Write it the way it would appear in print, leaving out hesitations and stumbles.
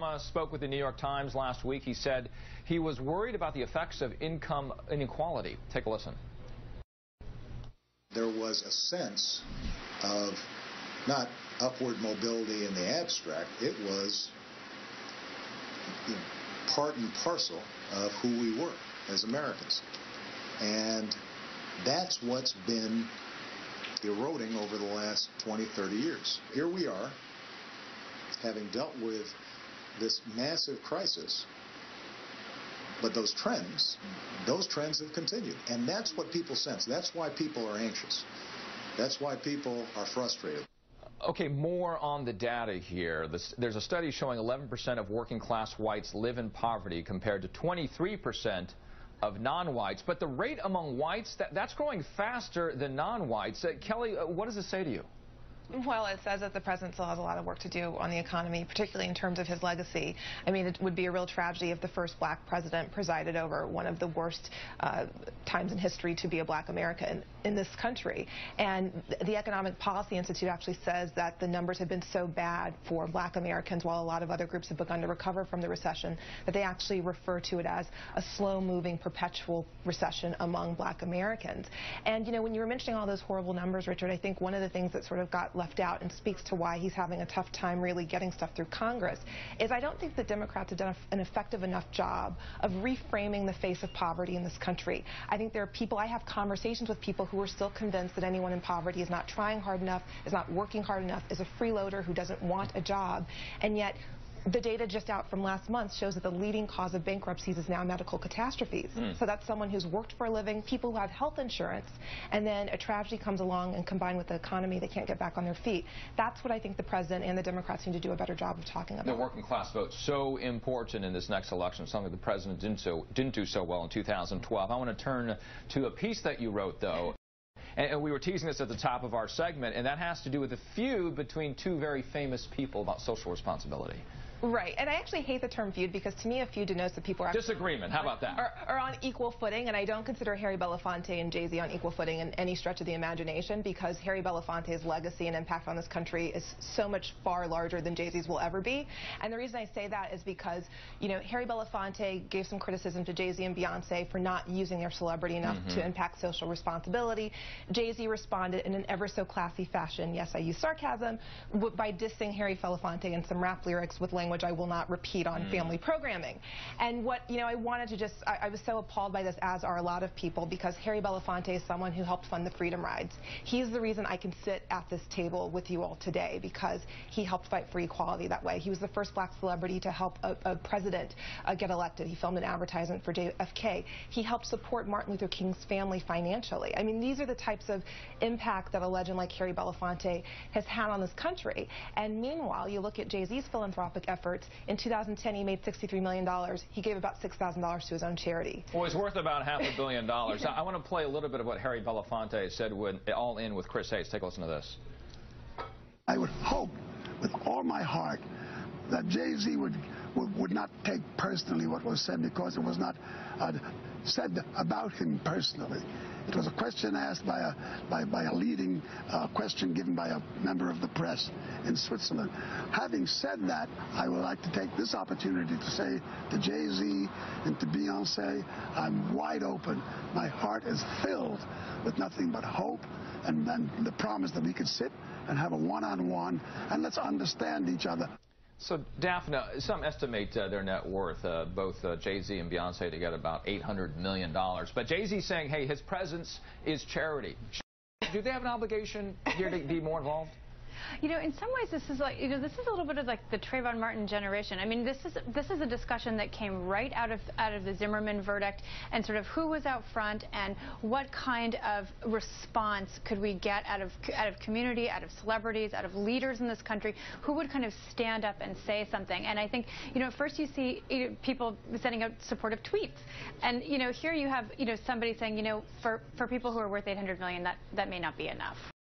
Obama spoke with the New York Times last week. He said he was worried about the effects of income inequality. Take a listen. There was a sense of not upward mobility in the abstract. It was part and parcel of who we were as Americans. And that's what's been eroding over the last 20, 30 years. Here we are, having dealt with this massive crisis, but those trends have continued. And that's what people sense. That's why people are anxious. That's why people are frustrated. Okay, more on the data here. There's a study showing 11% of working class whites live in poverty compared to 23% of non-whites. But the rate among whites, that's growing faster than non-whites. Kelly, what does this say to you? Well, it says that the president still has a lot of work to do on the economy, particularly in terms of his legacy. I mean, it would be a real tragedy if the first black president presided over one of the worst times in history to be a black American in this country. And the Economic Policy Institute actually says that the numbers have been so bad for black Americans, while a lot of other groups have begun to recover from the recession, that they actually refer to it as a slow-moving, perpetual recession among black Americans. And, you know, when you were mentioning all those horrible numbers, Richard, I think one of the things that sort of got left out and speaks to why he's having a tough time really getting stuff through Congress is I don't think the Democrats have done an effective enough job of reframing the face of poverty in this country. I think there are people, I have conversations with people who are still convinced that anyone in poverty is not trying hard enough, is not working hard enough, is a freeloader who doesn't want a job, and yet the data just out from last month shows that the leading cause of bankruptcies is now medical catastrophes. So that's someone who's worked for a living, people who have health insurance, and then a tragedy comes along and combined with the economy, they can't get back on their feet. That's what I think the president and the Democrats need to do a better job of talking about. The working class vote, so important in this next election, something the president didn't do so well in 2012. I want to turn to a piece that you wrote, though. And we were teasing this at the top of our segment, and that has to do with the feud between two very famous people about social responsibility. Right, and I actually hate the term feud because to me a feud denotes that people are disagreement. How about that? Are on equal footing, and I don't consider Harry Belafonte and Jay-Z on equal footing in any stretch of the imagination because Harry Belafonte's legacy and impact on this country is so much far larger than Jay-Z's will ever be. And the reason I say that is because, you know, Harry Belafonte gave some criticism to Jay-Z and Beyonce for not using their celebrity enough to impact social responsibility. Jay-Z responded in an ever so classy fashion, yes, I use sarcasm, by dissing Harry Belafonte in some rap lyrics with language I will not repeat on family programming. And what, you know, I wanted to just, I was so appalled by this, as are a lot of people, because Harry Belafonte is someone who helped fund the Freedom Rides. He's the reason I can sit at this table with you all today, because he helped fight for equality that way. He was the first black celebrity to help a president get elected. He filmed an advertisement for JFK. He helped support Martin Luther King's family financially. I mean, these are the types of impact that a legend like Harry Belafonte has had on this country. And meanwhile, you look at Jay-Z's philanthropic efforts. In 2010, he made $63 million. He gave about $6,000 to his own charity. Well, he's worth about $500 million. Yeah. I want to play a little bit of what Harry Belafonte said when All In with Chris Hayes. Take a listen to this. I would hope with all my heart that Jay-Z would not take personally what was said, because it was not said about him personally. It was a question asked by a leading question given by a member of the press in Switzerland. Having said that, I would like to take this opportunity to say to Jay-Z and to Beyonce, I'm wide open. My heart is filled with nothing but hope and the promise that we could sit and have a one-on-one and let's understand each other. So, Daphne, some estimate their net worth, both Jay-Z and Beyonce, to get about $800 million. But Jay-Z's saying, hey, his presence is charity. Do they have an obligation here to be more involved? You know, in some ways, this is like, this is a little bit of like the Trayvon Martin generation. I mean, this is a discussion that came right out of the Zimmerman verdict, and sort of who was out front and what kind of response could we get out of community, out of celebrities, out of leaders in this country who would kind of stand up and say something. And I think, you know, first you see people sending out supportive tweets, and you know, here you have somebody saying, you know, for people who are worth $800 million, that may not be enough.